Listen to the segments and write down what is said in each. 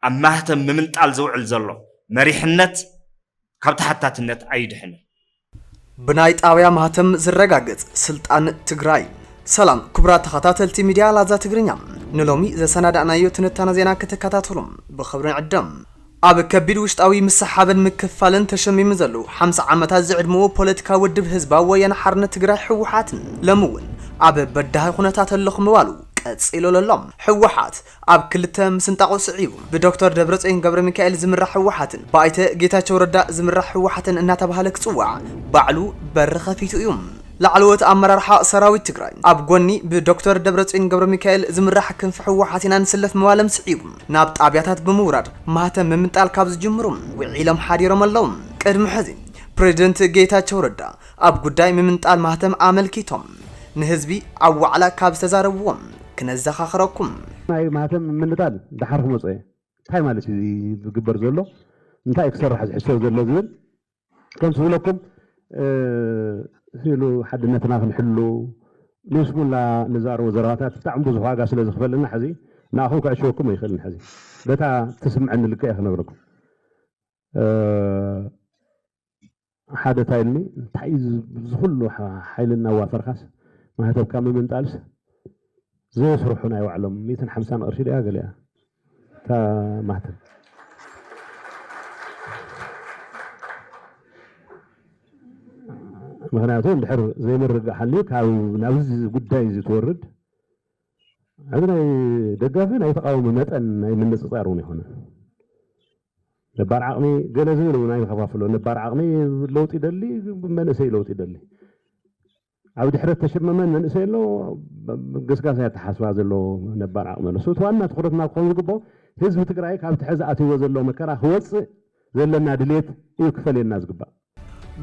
أمهتم ممنطال زوعل زلو مريحنت كابتحتاتنت أيدحن بنايت آويا مهتم زرقاقت سلطان تقراي سلام كبرات تخطاتلتي ميديا لازا تقرينيام نلومي زي سناد أنايو تنتانا زينا كتكاتاتولم بخبرين عدام أب كبير وشتاوي مسحابن مكفالن تشمي مزلو 5 عامات زعدمو بوليتيكا ودب حزبا ويانا حرنا تقراي حوحاتن لمون أب بدها خونتات اللخموالو قصيلو للم حوحات أب كلتا مسنطاقو صعيب بدكتور دبرصين قبر ميكائيل زمرح حوحاتن بايته ጌታቸው ረዳ زمرح حوحاتن እናተባሃለ ጽዋዕ ባዕሉ በርኸፊቱ እዮም لعلوت أمرارح سراوي تقراي أب قوني بدكتور دبرصين قبر ميكائيل زمرح كنف حوحاتنا نسلف موالم صعيب نابط أبياتات بمورد مهتم ممنطال كابز جمرم وعيلم حريرم اللهم قدم حزين بريزيدنت ጌታቸው ረዳ أب قداي ممنطال مهتم አመልኪቶም نهزبي أو على كابز تزاربوم كنزخاخركم ماي مهتم ممنطال دحرهم وصاي تاي مالتي بقبر زلو نتاي كسرح حساب زلو زين كم سولكم سيلو حدنتنا نحلو نسمولا نزار وزارات تعم بزح واقع سلا زخفلنا حزي ناخوك اشوكم يخلن حزي بتا تسمع عن اللي كيخ نغركم حدا تايلني تعيز زخلو حيلنا وافرخاس ما هتب كامل من طالس زي يصرحونا يعلم 150 قرش ليها قال يا تا مهتم مغناطون دحر زي مرق حليك او نابز قداي زي تورد عندنا دغافين يتقاوم متن من نصصارون هنا نبار عقمي جنازين وناي خفافلو نبار عقمي لوط يدلي منسي لوط يدلي او دحر تشممن منسي له قسقاسه يتحاسوا زلو نبار عقمي سوت وانا تخرجنا كون يغبو حزب تግራይ ካብ ትሕዛኣትዎ ዘሎ መከራ ህወፅ ዘለና ድሌት ይክፈል የና ዝግባ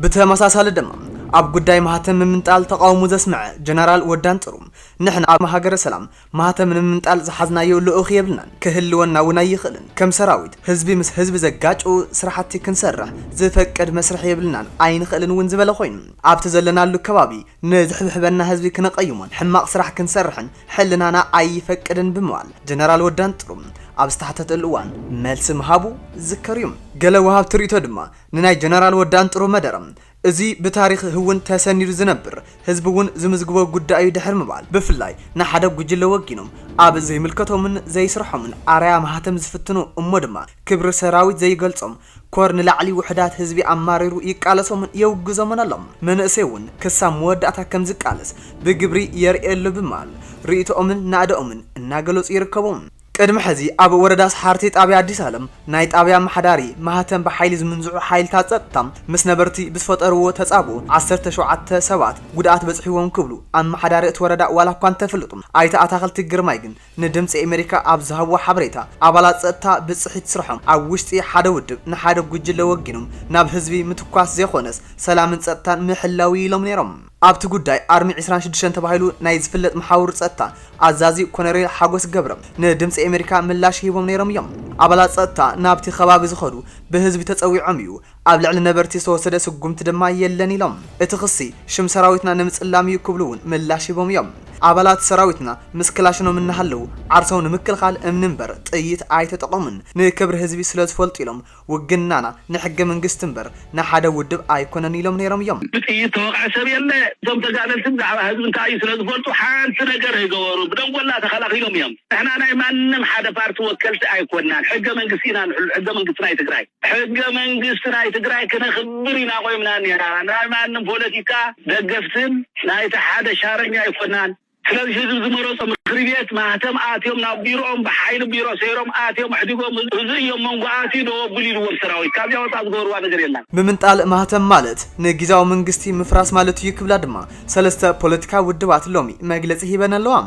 بتمساسال دم أب قداي مهتم ممنطال تقاومو زسمع جنرال ودان طروم نحن أب مهاجر السلام مهتم ممنطال زحزنا يقولو أخي يبلنا كهلونا ونا يخلن كم سراويد حزبي مس حزب زقاج أو سرحتي كنسرح زفكر مسرح يبلنا عين خلن ونزبل خوين أب تزلنا له كبابي نزحب حبنا حزبي كنا قيومان حماق سرح كنسرحن حلنا أنا أي فكرن بموال جنرال ودان طروم أبستحتت الأوان ملس مهابو ذكريم قالوا وهاب تريتو دما نناي جنرال ودان طرو مدرم ازي بتاريخ هون تسنير زنبر حزبون زمزغبو غداي دحر مبال بفلاي نحدا غجله وغينم اب زي ملكتو من زي سرحومن اريا مهتم زفتنو امودما كبر سراويت زي غلصم كورن لعلي وحدات حزبي اماريرو يقالسوم يوغزومن اللهم من اسيون كسام وداتا كم زقالس بغبري يرئل بمال ريتو امن نادو امن ناغلوص يركبوم قدم حزي اب ورداس حارتي طابيا اديس عالم ناي طابيا محداري مهتم بحيل زمنزو حيل تاصطم مس نبرتي بسفطرو تصابو 17 سبات غدات بصحيوم كبلو ام محداري اتوردا والا كان تفلطم ايتا اتاخلت جرماي ግን ንድምጽ አሜሪካ አብዛው حبريታ አባላት ጸጥታ ብጽሒት ስርሖም ኣብ ውሽጢ ሓደ ውድብ ንሓደ ጉጅለ ወጊኖም ናብ ህዝቢ ምትኳስ ዘይኾነስ ሰላምን ጸጥታን ምሕላዊ ኢሎም ነይሮም ኣብቲ ጉዳይ ኣርሚ 26 ተባሂሉ ናይ ዝፍለጥ መሓውር ጸጥታ ኣዛዚ ኮነሬል ሓጎስ ገብረም ንድምጽ አሜሪካ ምላሽ ሂቦም ነይሮም እዮም ኣባላት ጸጥታ ናብቲ ከባቢ ዝኸዱ ብህዝቢ ተጸዊዖም እዩ ኣብ ልዕሊ ነበርቲ ዝተወሰደ ስጉምቲ ድማ የለን ኢሎም እቲ ክሲ ሽም ሰራዊትና ንምጽላም ይክብሉውን ምላሽ ሂቦም እዮም አባላት ሰራዊትና ምስክላሽኖም እናሃለው ዓርሰውን ምክልኻል እምንበር ጥይት ኣይተጠቀሙን ንክብር ህዝቢ ስለዝፈልጥ ኢሎም ወግናና ንሕገ መንግስት እንበር ንሓደ ውድብ ኣይኮነን ኢሎም ነይሮም እዮም ጥይት ተወቃዕ ሰብ የለ ዞም ተጋለልትን ዛዕባ ህዝብ እንታይ ስለዝፈልጡ ሓንቲ ነገር ይገበሩ ብደንጎላ ተኸላኺሎም እዮም ንሕና ናይ ማንም ሓደ ፓርቲ ወከልቲ ኣይኮንናን ሕገ መንግስቲ ኢና ሕገ መንግስቲ ናይ ትግራይ ሕገ መንግስቲ ናይ ትግራይ ከነኽብር ኢና ቆይምና ኒና ናይ ማንም ፖለቲካ ደገፍትን ናይ ሓደ ሻረኛ ኣይኮንናን ስለዚህ ህዝብ ዝመረጾ ምክር ቤት ማህተም አትዮም ናብ ቢሮኦም በሓይል ቢሮ ሰይሮም አትዮም ሕድጎም ህዝዮም መንጓአቲ ደወብል ይልዎም ሰራዊት ካብያ ወጣ ዝገበርዋ ነገር የለን ብምንጣል ማህተም ማለት ንጊዜያዊ መንግስቲ ምፍራስ ማለት እዩ ክብላ ድማ ሰለስተ ፖለቲካ ውድባት ሎሚ መግለጽ ሂበነለዋ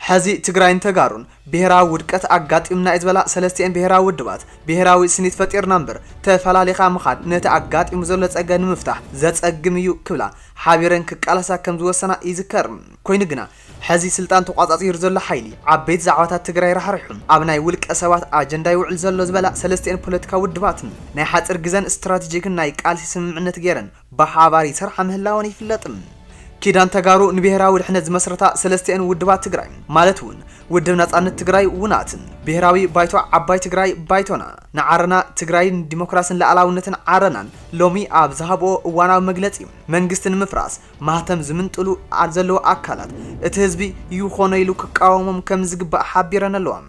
حزي تجراين تجارون بهراء ودكت أجات إمنا إزبلا سلستين بهراء ودبات بهراء سنيت فتير نمبر تفعل خامخات نت أجات إمزولت أجان مفتاح زت أجميو كبلا حابيرن كقالسا كم زوا سنة يذكر كوين جنا حزي سلطان تقاطع يرزل حيلي عبيد زعوات تجراي رح رحون أبناء ولك أسوات أجندة يعزل زبلا سلستين بوليتيكا ودبات نحات إرجزان استراتيجيك نايك على سمع نتجارن بحواري سرح مهلاوني في اللطم كيدان تغارو نبهراوي دحنت زمسرتا سلستين ودبات تግራይ ማለት ውን ውድብ ነጻነት ትግራይ ውናትን ብሔራዊ ባይቶ ዓባይ ትግራይ ባይቶና ንዓረና ትግራይን ዲሞክራሲን ለዓላውነትን ዓረናን ሎሚ ኣብ ዝሃቦ እዋናዊ መግለጺ መንግስትን ምፍራስ ማህተም ዝምንጥሉ አዘለው አካላት እቲ ህዝቢ ይኾነ ኢሉ ክቃወሞም ከም ዝግባእ ሓቢረን ኣለዎም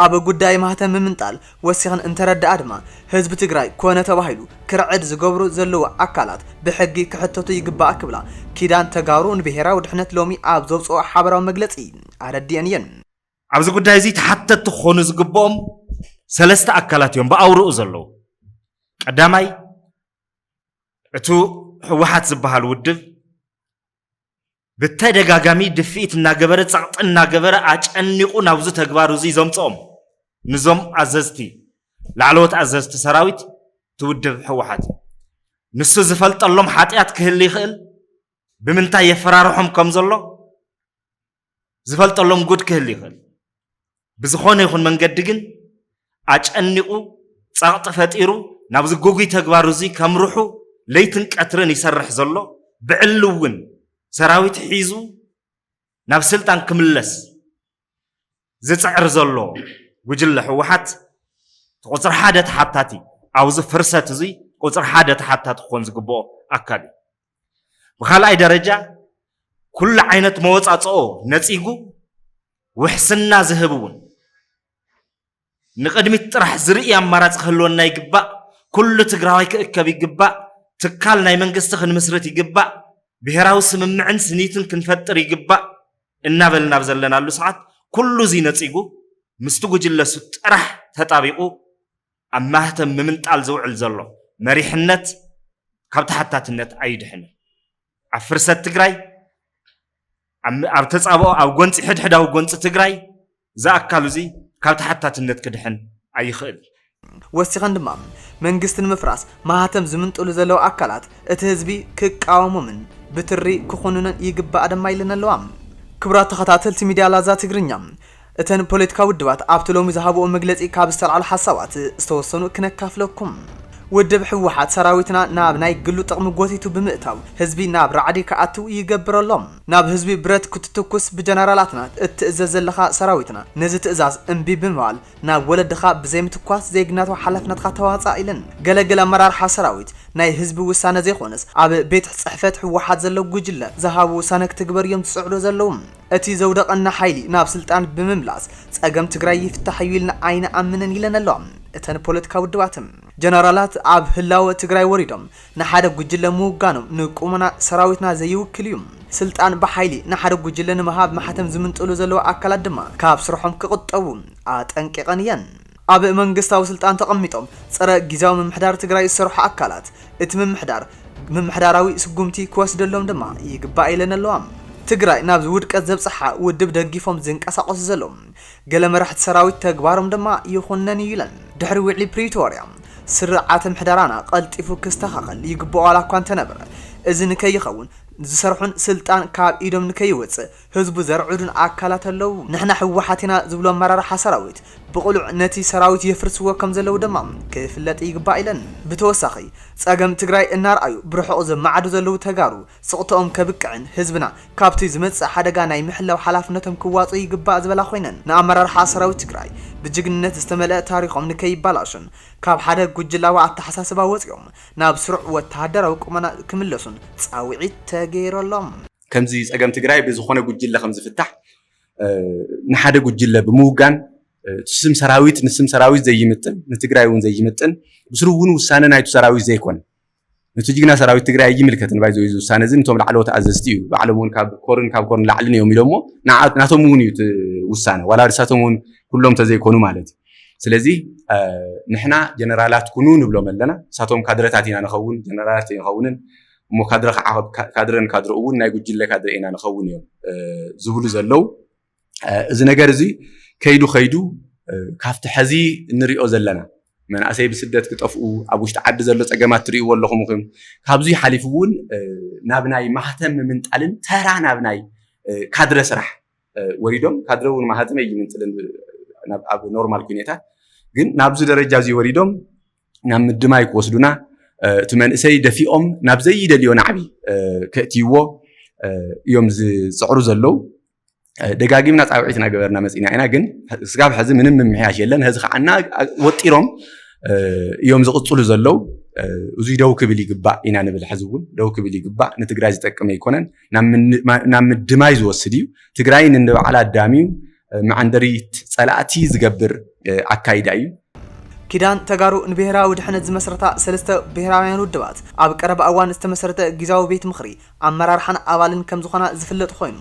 ኣብ ጉዳይ ማህተም ምምንጣል ወሲኽን እንተረዳ አድማ ህዝብ ትግራይ ኮነ ተባሂሉ ክርዕድ ዝገብሩ ዘለው አካላት ብሕጊ ክሕተቱ ይግባእ ክብላ ኪዳን ተጋሩ ንብሔራዊ ድሕነት ሎሚ ኣብ ዘውፅኦ ሓበራዊ መግለጺ ኣረዲአን እየን ኣብዚ ጉዳይ እዚ ተሓተቱ ክኾኑ ዝግብኦም ሰለስተ አካላት እዮም ብኣውርኡ ዘለው ቀዳማይ እቱ ህወሓት ዝበሃል ውድብ በተደጋጋሚ ድፊት እናገበረ ጻቅጥ እናገበረ አጨኒቁ ናብዙ ተግባሩ እዚ ዘምጾም ንዞም አዘዝቲ ላዕለወት አዘዝቲ ሰራዊት ትውድብ ህወሓት ንሱ ዝፈልጠሎም ሓጢያት ክህል ይኽእል ብምንታይ የፈራርሖም ከም ዘሎ ዝፈልጠሎም ጉድ ክህል ይኽእል ብዝኾነ ይኹን መንገዲ ግን አጨኒቁ ጻቅጥ ፈጢሩ ናብዚ ጉጉይ ተግባሩ እዚ ከምርሑ ለይትን ቀትርን ይሰርሕ ዘሎ ብዕልውን ሰራዊት ሒዙ ናብ ስልጣን ክምለስ ዝጽዕር ዘሎ ጉጅለ ህወሓት ቁጽር ሓደ ተሓታቲ ኣብዚ ፍርሰት እዚ ቁጽር ሓደ ተሓታቲ ክኾን ዝግብኦ ኣካል ብኻልኣይ ደረጃ ኩሉ ዓይነት መወጻጽኦ ነጺጉ ውሕስና ዝህብውን ንቅድሚት ጥራሕ ዝርኢ ኣማራጽ ክህልወና ይግባእ ኩሉ ትግራዋይ ክእከብ ይግባእ ትካል ናይ መንግስቲ ክንምስረት ይግባእ ብሔራዊ ስምምዕን ስኒትን ክንፈጥር ይግባእ እናበልና ዘለናሉ ሰዓት ኩሉ እዚ ነጺጉ ምስቲ ጉጅለሱ ጥራሕ ተጣቢቁ ኣብ ማህተም ምምንጣል ዝውዕል ዘሎ መሪሕነት ካብ ተሓታትነት ኣይድሕን ኣብ ፍርሰት ትግራይ ኣብ ተጻብኦ ኣብ ጎንፂ ሕድሕዳዊ ጎንፂ ትግራይ ዝኣካሉ እዚ ካብ ተሓታትነት ክድሕን ኣይኽእል ወሲኸን ድማ መንግስትን ምፍራስ ማህተም ዝምንጥሉ ዘለው አካላት እቲ ህዝቢ ክቃወሙምን ብትሪ ክኾኑነን ይግባእ ድማ ኢለን ኣለዋም ክብራት ተኸታተልቲ ሚድያ ላዛ ትግርኛ እተን ፖለቲካዊ ውድባት ኣብቲ ሎሚ ዝሃብኦ መግለጺ ካብ ዝተልዓሉ ሓሳባት ዝተወሰኑ ክነካፍለኩም ውድብ ህወሓት ሰራዊትና ናብ ናይ ግሉ ጥቕሚ ጎቲቱ ብምእታው ህዝቢ ናብ ራዕዲ ከኣቱ ይገብረሎም ናብ ህዝቢ ብረት ክትትኩስ ብጀነራላትና እትእዘዝ ዘለኻ ሰራዊትና ነዚ ትእዛዝ እምቢ ብምባል ናብ ወለድኻ ብዘይምትኳስ ዜግነቱ ሓላፍነትካ ተዋፃእ ኢለን ገለገለ ኣመራርሓ ሰራዊት ናይ ህዝቢ ውሳነ ዘይኾነስ ኣብ ቤት ጽሕፈት ህወሓት ዘሎ ጉጅለ ዝሃቡ ውሳነ ክትግበር እዮም ዝጽዕዶ ዘለው እቲ ዘውደቐና ሓይሊ ናብ ስልጣን ብምምላስ ጸገም ትግራይ ይፍታሕ ይልና ኣይነ ኣምነን ኢለን ኣለዎም እተን ፖለቲካዊ ውድባትም ጀነራላት ኣብ ህላወ ትግራይ ወሪዶም ንሓደ ጉጅለ ምውጋኖም ንቁመና ሰራዊትና ዘይውክል እዩ ስልጣን ብሓይሊ ንሓደ ጉጅለ ንምሃብ ማሕተም ዝምንጥሉ ዘለው አካላት ድማ ካብ ስርሖም ክቁጠቡ ኣጠንቂቐን እየን ኣብ መንግስታዊ ስልጣን ተቐሚጦም ፀረ ጊዜያዊ ምምሕዳር ትግራይ ዝሰርሑ አካላት እቲ ምምሕዳራዊ ስጉምቲ ክወስደሎም ድማ ይግባእ ኢለን ኣለዎም ትግራይ ናብ ውድቀት ዘብጽሓ ውድብ ደግፎም ዝንቀሳቀሱ ዘሎም ገለ መራሕቲ ሰራዊት ተግባሮም ድማ ይኹነን ይለን ድሕሪ ውዕሊ ፕሪቶሪያ ስርዓት ምሕዳራና ቀልጢፉ ክስተኻኸል ይግባእ ዋላ እኳ እንተነበረ እዚ ንከይኸውን ዝሰርሑን ስልጣን ካብ ኢዶም ንከይወጽእ ህዝቡ ዘርዑዱን አካላት ኣለው ንሕና ህወሓትና ዝብሎ ኣመራርሓ ሰራዊት ብቁሉዕ ነቲ ሰራዊት የፍርስዎ ከም ዘለው ድማ ክፍለጥ ይግባእ ኢለን ብተወሳኺ ጸገም ትግራይ እናርኣዩ ብርሑቕ ዘማዓዱ ዘለው ተጋሩ ስቕቶኦም ከብቅዕን ህዝብና ካብቲ ዝመጽእ ሓደጋ ናይ ምሕላው ሓላፍነቶም ክዋጹ ይግባእ ዝበላ ኮይነን ንኣመራርሓ ሰራዊት ትግራይ ብጅግንነት ዝተመልአ ታሪኾም ንከይባላሹን ካብ ሓደ ጉጅላዊ ኣተሓሳስባ ወጽኦም ናብ ስሩዕ ወተሃደራዊ ቁመና ክምለሱን ጻውዒት ተገይሮሎም ከምዚ ጸገም ትግራይ ብዝኾነ ጉጅለ ከም ዝፍታሕ ንሓደ ጉጅለ ብምውጋን ስም ሰራዊት ንስም ሰራዊት ዘይምጥን ንትግራይ እውን ዘይምጥን ብስሩ እውን ውሳነ ናይቱ ሰራዊት ዘይኮን ነቲ ጅግና ሰራዊት ትግራይ ይምልከትን ባይዞ ይዙ ውሳነ እዚ ንቶም ላዕለወት ኣዘዝቲ እዩ ባዕሎም እውን ካብ ኮርን ላዕልን እዮም ኢሎሞ ናቶም እውን እዩ ውሳነ ዋላ ርሳቶም እውን ኩሎም ተዘይኮኑ ማለት ስለዚ ንሕና ጀነራላት ኩኑ ንብሎም ኣለና ሳቶም ካድረታት ኢና ንኸውን ጀነራላት ይኸውንን እሞ ካድረን እውን ናይ ጉጅለ ካድረ ኢና ንኸውን እዮም ዝብሉ ዘለው እዚ ነገር እዚ ከይዱ ካብቲ ሕዚ ንሪኦ ዘለና መንእሰይ ብስደት ክጠፍኡ ኣብ ውሽጢ ዓዲ ዘሎ ጸገማት ትሪእዎ ኣለኹም ካብዚ ሓሊፉ እውን ናብ ናይ ማህተም ምምንጣልን ተራ ናብ ናይ ካድረ ስራሕ ወሪዶም ካድረ እውን ማህተም ይምንጥልን ኣብ ኖርማል ኩነታት ግን ናብዚ ደረጃ እዚ ወሪዶም ናብ ምድማይ ክወስዱና እቲ መንእሰይ ደፊኦም ናብ ዘይደልዮ ናዕቢ ከእትይዎ يوم زعرو زلو دقاقيمنا تعويتنا قبرنا مسئنا عنا جن سقاب حزم من محياش يلن هذا عنا وطيرهم يوم زقطلو زلو وزي دوك بلي قبع إنا نبل حزون دوك بلي قبع نتجراز تكمل يكونن نام الدمايز والسديو تجراين إنه على الداميو مع عندريت صلاتي زقبر عكايدايو كيدان تجارو نبهرا ودحنت زمسرتا سلسته بهراوያን ውድባት ኣብ ቀረብ ኣዋን ዝተመሰረተ ጊዜያዊ ቤት ምኽሪ ኣመራርሓን ኣባልን ከም ዝኾና ዝፍለጥ ኮይኑ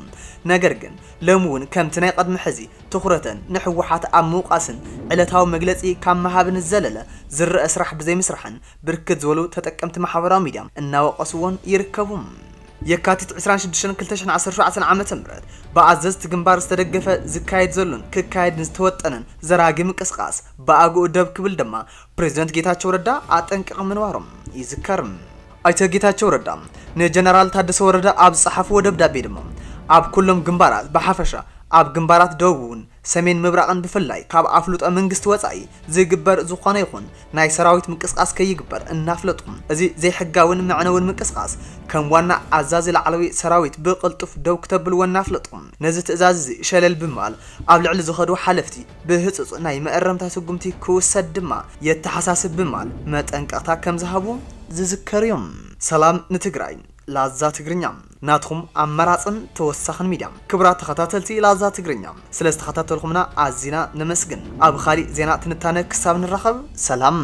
ነገር ግን ለሙውን ከምቲ ናይ ቀድሚ ሕዚ ትኹረተን ንሕወሓት ኣብ ምውቃስን ዕለታዊ መግለጺ ካብ መሃብን ዘለለ ዝርአ ስራሕ ብዘይ ምስራሕን ብርክት ዝበሉ ተጠቀምቲ ማሕበራዊ ሚድያ እናወቀስዎን ይርከቡ የካቲት 26 2017 ዓመተ ምህረት በአዘዝት ግንባር ዝተደገፈ ዝካየድ ዘሎን ክካየድ ዝተወጠነን ዘራጊ ምንቅስቃስ በአገው ደብ ክብል ድማ ፕሬዝዳንት ጌታቸው ረዳ አጠንቅቅ ምንዋሮም ይዝከርም አይተ ጌታቸው ረዳ ንጀነራል ታደሰ ወረዳ ኣብ ጸሐፉ ደብዳቤ ድማ ኣብ ኩሎም ግንባራት በሐፈሻ ኣብ ግንባራት ደቡብን ሰሜን ምብራቅን ብፍላይ ካብ አፍሉጠ መንግስት ወጻኢ ዝግበር ዝኾነ ይኹን ናይ ሰራዊት ምንቅስቃስ ከይግበር እናፍለጡም እዚ ዘይሕጋውን መዕነውን ምንቅስቃስ ከም ዋና አዛዚ ለዓለዊ ሰራዊት ብቅልጡፍ ደው ከተብል ወናፍለጡም ነዚ ትእዛዝ እዚ ሸለል ብማል ኣብ ልዕሊ ዝኸዱ ሓለፍቲ ብህጽጽ ናይ መእረምታ ስጉምቲ ክውሰድ ድማ የተሐሳስብ ብማል መጠንቀቕታ ከም ዝሃቡ ዝዝከርዮም ሰላም ንትግራይ ላዛ ትግርኛ ናትኩም አመራጽን ተወሳኽን ሚዲያ ክብራት ተኸታተልቲ ላዛ ትግርኛ ስለስተኸታተልኩምና አዚና ነመስግን ኣብ ኻሊ ዜና ትንታነ ክሳብ ንራኸብ ሰላም